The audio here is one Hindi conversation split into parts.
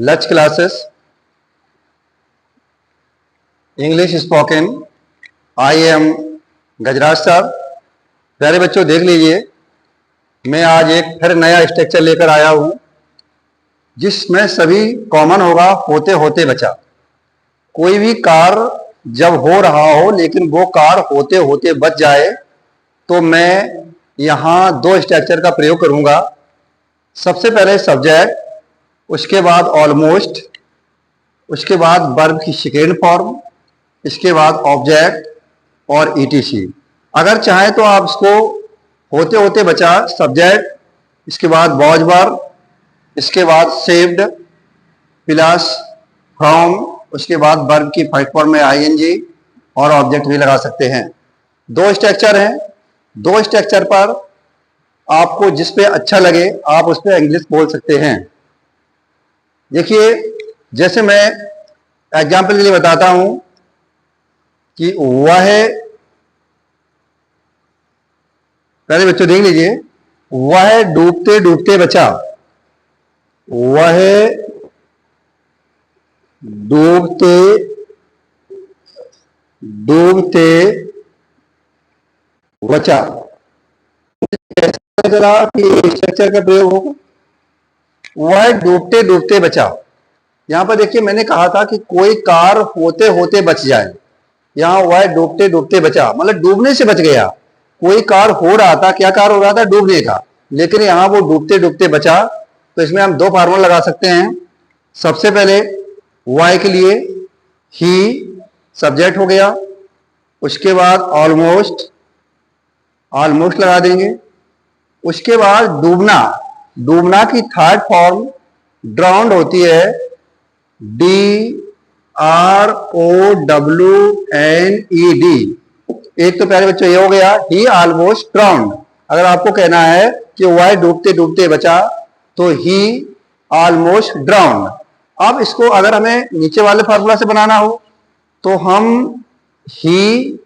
लच classes English spoken. I am Gajraj साहब। प्यारे बच्चों देख लीजिए, मैं आज एक फिर नया स्ट्रक्चर लेकर आया हूं जिसमें सभी कॉमन होगा होते होते बचा। कोई भी कार्य जब हो रहा हो लेकिन वो कार्य होते होते बच जाए तो मैं यहां दो स्ट्रक्चर का प्रयोग करूंगा। सबसे पहले सब्जेक्ट, उसके बाद ऑलमोस्ट, उसके बाद वर्ब की सेकेंड फॉर्म, इसके बाद ऑब्जेक्ट और ईटीसी। अगर चाहें तो आप इसको होते होते बचा सब्जेक्ट, इसके बाद वॉज वर्ब, इसके बाद सेव्ड प्लस फ्रॉम, उसके बाद वर्ब की फर्स्ट फॉर्म में आईएनजी और ऑब्जेक्ट भी लगा सकते हैं। दो स्ट्रक्चर हैं, दो स्ट्रक्चर पर आपको जिस पे अच्छा लगे आप उस पे इंग्लिश बोल सकते हैं। देखिए, जैसे मैं एग्जाम्पल के लिए बताता हूं कि वह, पहले बच्चों देख लीजिए, वह डूबते डूबते बचा। वह डूबते डूबते बचा। जरा कि स्ट्रक्चर का प्रयोग होगा, वह डूबते डूबते बचा। यहां पर देखिए, मैंने कहा था कि कोई कार्य होते होते बच जाए। यहां वह डूबते डूबते बचा मतलब डूबने से बच गया। कोई कार्य हो रहा था, क्या कार्य हो रहा था? डूबने का, लेकिन यहां वो डूबते डूबते बचा। तो इसमें हम दो फार्मूला लगा सकते हैं। सबसे पहले वाई के लिए ही सब्जेक्ट हो गया, उसके बाद ऑलमोस्ट, ऑलमोस्ट लगा देंगे। उसके बाद डूबना, डूबना की थर्ड फॉर्म ड्राउंड होती है, DROWNED। एक तो प्यारे बच्चों ये हो गया ही ऑलमोस्ट ड्राउंड। अगर आपको कहना है कि वह डूबते डूबते बचा तो ही ऑलमोस्ट ड्राउंड। अब इसको अगर हमें नीचे वाले फार्मूला से बनाना हो तो हम ही,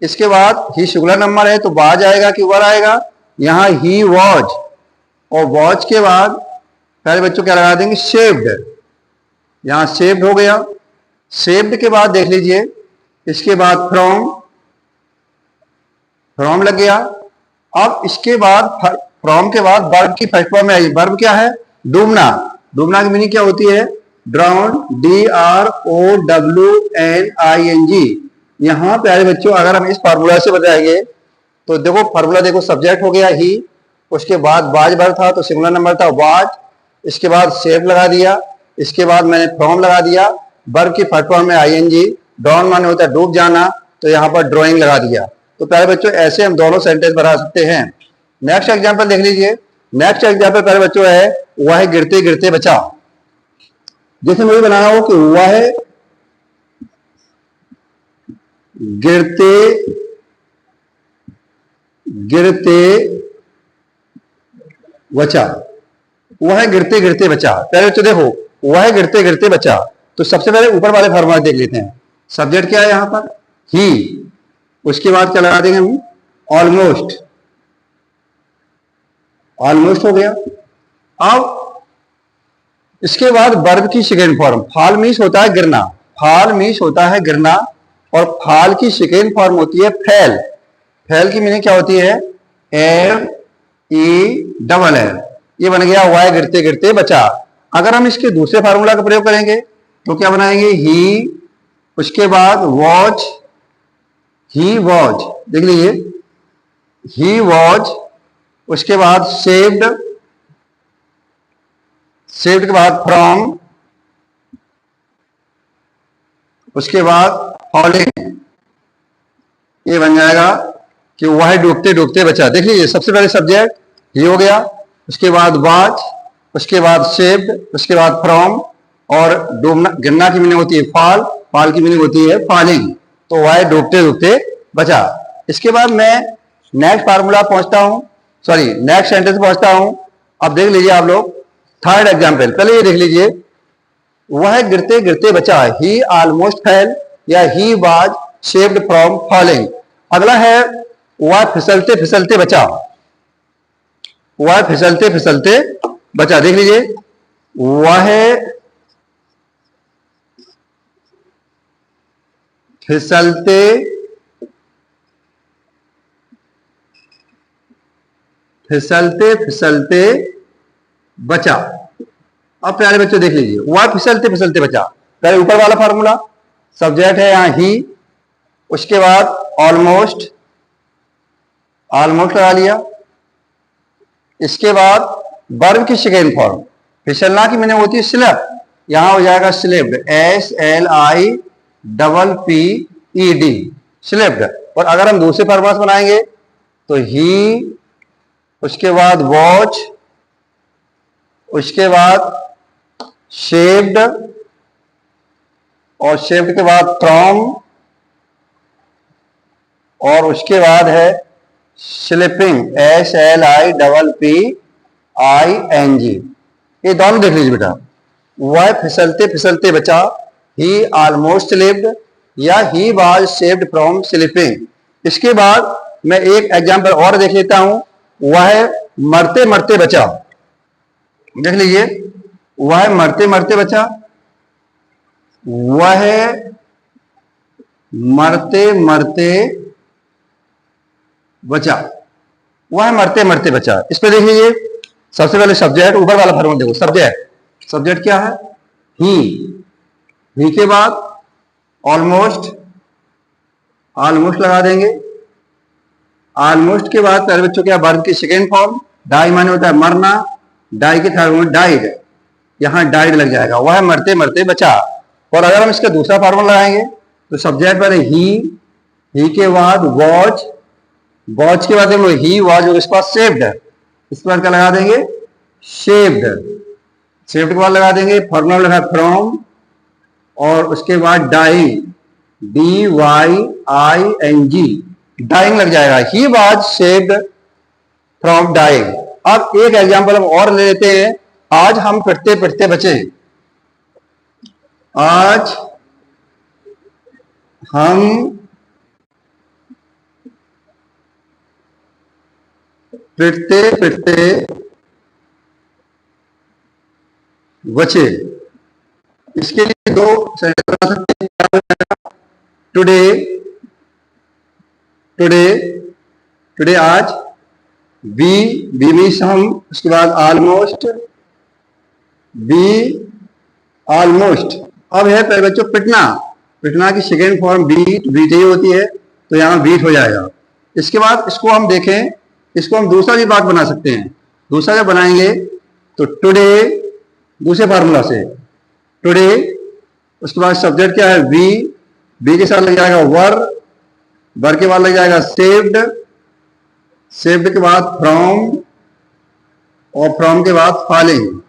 इसके बाद ही सिंगुलर नंबर है तो वाज आएगा कि वर आएगा। यहां ही वॉज, और वॉज के बाद प्यारे बच्चों क्या लगा देंगे? सेव्ड। यहां सेव्ड हो गया। सेव्ड के बाद देख लीजिए, इसके बाद फ्रॉम, फ्रॉम लग गया। अब इसके बाद फ्रॉम के बाद वर्ब की फर्स्ट फॉर्म में आई। वर्ब क्या है? डूबना। डूबना की मीनिंग क्या होती है? Drown, DROWNING। यहां प्यारे बच्चों अगर हम इस फार्मूला से बताएंगे तो देखो, फार्मूला देखो, सब्जेक्ट हो गया ही, उसके बाद वाज वर्ब था तो सिंगुलर नंबर था वाज, इसके बाद सेव लगा दिया, इसके बाद मैंने फ्रॉम लगा दिया, वर्ब की फर्स्ट फॉर्म में आईएनजी, ड्रॉन माने होता है डूब जाना, तो यहां पर ड्राइंग लगा दिया। तो प्यारे बच्चों ऐसे हम दोनों सेंटेंस बना सकते हैं। नेक्स्ट एग्जांपल देख लीजिए। नेक्स्ट एग्जांपल प्यारे बच्चों है वह गिरते गिरते बचा। जैसे मुझे बनाना हो कि वह गिरते गिरते बचा। वह गिरते गिरते बचा। पहले तो देखो, वह गिरते गिरते बचा, तो सबसे पहले ऊपर वाले फॉर्मूला देख लेते हैं। सब्जेक्ट क्या है यहां पर? ही। उसके बाद क्या लगा देंगे हम? ऑलमोस्ट। ऑलमोस्ट हो गया। अब इसके बाद वर्ब की सेकेंड फॉर्म, फाल मीन्स होता है गिरना। फाल मीन्स होता है गिरना, और फाल की सेकेंड फॉर्म होती है फैल। फैल की मीनिंग क्या होती है? FELL। ये बन गया वह गिरते गिरते बचा। अगर हम इसके दूसरे फार्मूला का प्रयोग करेंगे तो क्या बनाएंगे? ही, उसके बाद वॉच, ही वॉच, देख लीजिए, ही वॉच, उसके बाद सेव्ड, सेव्ड के बाद फ्रॉम, उसके बाद फॉलिंग। ये बन जाएगा कि वह डूबते डूबते बचा। देख लीजिए, सबसे पहले सब्जेक्ट ही हो गया, उसके बाद वाज, उसके बाद सेव्ड, उसके बाद फ्रॉम, और डूबना, गिरना की मीनिंग होती है फॉल, फॉल की मीनिंग होती है फॉलिंग। तो वह डूबते डूबते बचा। इसके बाद मैं नेक्स्ट फार्मूला पहुंचता हूं, सॉरी नेक्स्ट सेंटेंस पहुंचता हूं। अब देख लीजिए आप लोग थर्ड एग्जाम्पल। पहले ये देख लीजिए, वह गिरते गिरते बचा, ही ऑलमोस्ट फेल, या he was saved from falling. अगला है वह फिसलते फिसलते बचा। वह फिसलते फिसलते बचा। देख लीजिए, वह फिसलते फिसलते फिसलते बचा। अब प्यारे बच्चों देख लीजिए, वह फिसलते फिसलते बचा। पहले ऊपर वाला फार्मूला, सब्जेक्ट है यहां ही, उसके बाद ऑलमोस्ट, ऑलमोस्ट लगा लिया। इसके बाद वर्ब की सेकेंड फॉर्म, फिसलना की मैंने होती है स्लिप, यहां हो जाएगा स्लिप्ड, SLIPPED, स्लिप्ड। और अगर हम दूसरे फार्मूला बनाएंगे तो ही, उसके बाद वॉच, उसके बाद शेप्ड, और शेप्ड के बाद फ्रॉम, और उसके बाद है स्लिपिंग, SLIPPING। ये दोनों देख लीजिए बेटा, वह फिसलते फिसलते बचा, ही ऑलमोस्ट स्लिप्ड, या he was saved from slipping. इसके बाद मैं एक एग्जांपल और देख लेता हूं, वह मरते मरते बचा। देख लीजिए, वह मरते मरते बचा, वह मरते मरते बचा, वह मरते मरते बचा। इस पे देख लीजिए, सबसे पहले सब्जेक्ट, ऊपर वाला फॉर्मूला देखो, सब्जेक्ट, सब्जेक्ट क्या है? ही के बाद ऑलमोस्ट, ऑलमोस्ट लगा देंगे। ऑलमोस्ट के बाद पहले बच्चों क्या, वर्ब की सेकेंड फॉर्म, डाई माने होता है मरना, डाई के थर्ड में डाइड, यहां डाइड लग जाएगा, वह मरते मरते बचा। और अगर हम इसका दूसरा फॉर्मूला लगाएंगे तो सब्जेक्ट पहले ही के बाद वॉच, वॉच के बाद हम लोग ही वॉच, और इसके बाद सेव्ड, इस पर क्या लगा देंगे? शेप्ड। शेप्ड के बाद लगा देंगे फॉर्मूला लगा फ्रॉम, और उसके बाद डाइंग, DYING, डाइंग लग जाएगा, he was saved from dying. अब एक एग्जांपल हम और ले लेते हैं, आज हम पिटते पिटते बचे। आज हम पिटते पिटते बचे। इसके लिए दो सेंटेंस बना सकते हैं, टुडे, टुडे, टुडे आज, बी मीन्स हम, उसके बाद ऑलमोस्ट, बी ऑलमोस्ट। अब है पहले बच्चों पिटना, पिटना की सेकेंड फॉर्म बीट, बीट ही होती है, तो यहां बीट हो जाएगा। इसके बाद इसको हम देखें, इसको हम दूसरा भी बात बना सकते हैं। दूसरा जब बनाएंगे तो टुडे, दूसरे फार्मूला से टुडे, उसके बाद सब्जेक्ट क्या है? बी के साथ लग जाएगा वर के बाद लग जाएगा सेव्ड, सेव्ड के बाद फ्रॉम, और फ्रॉम के बाद फॉलिंग,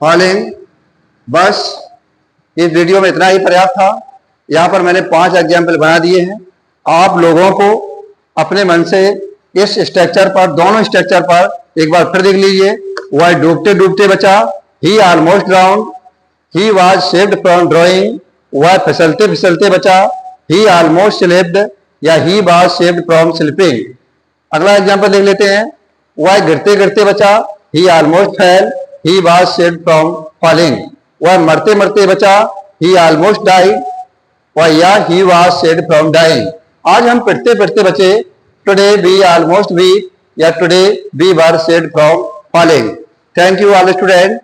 फॉलिंग। बस इस वीडियो में इतना ही पर्याप्त था। यहां पर मैंने 5 एग्जाम्पल बना दिए हैं। आप लोगों को अपने मन से इस स्ट्रक्चर पर, दोनों स्ट्रक्चर पर एक बार फिर देख लीजिए। वह डूबते डूबते बचा, he almost drown, he was saved from drawing, वह फिसलते फिसलते बचा, ही ऑलमोस्ट स्लिप्ड, या he was saved from slipping. अगला एग्जाम्पल देख लेते हैं, वह गिरते गिरते बचा, he almost fell, he was saved from falling. वह मरते मरते बचा, ही ऑलमोस्ट डाइड, या he was saved from dying. आज हम पिटते पिटते बचे, टुडे वी ऑलमोस्ट वीक, या today we were saved from falling. Thank you all student.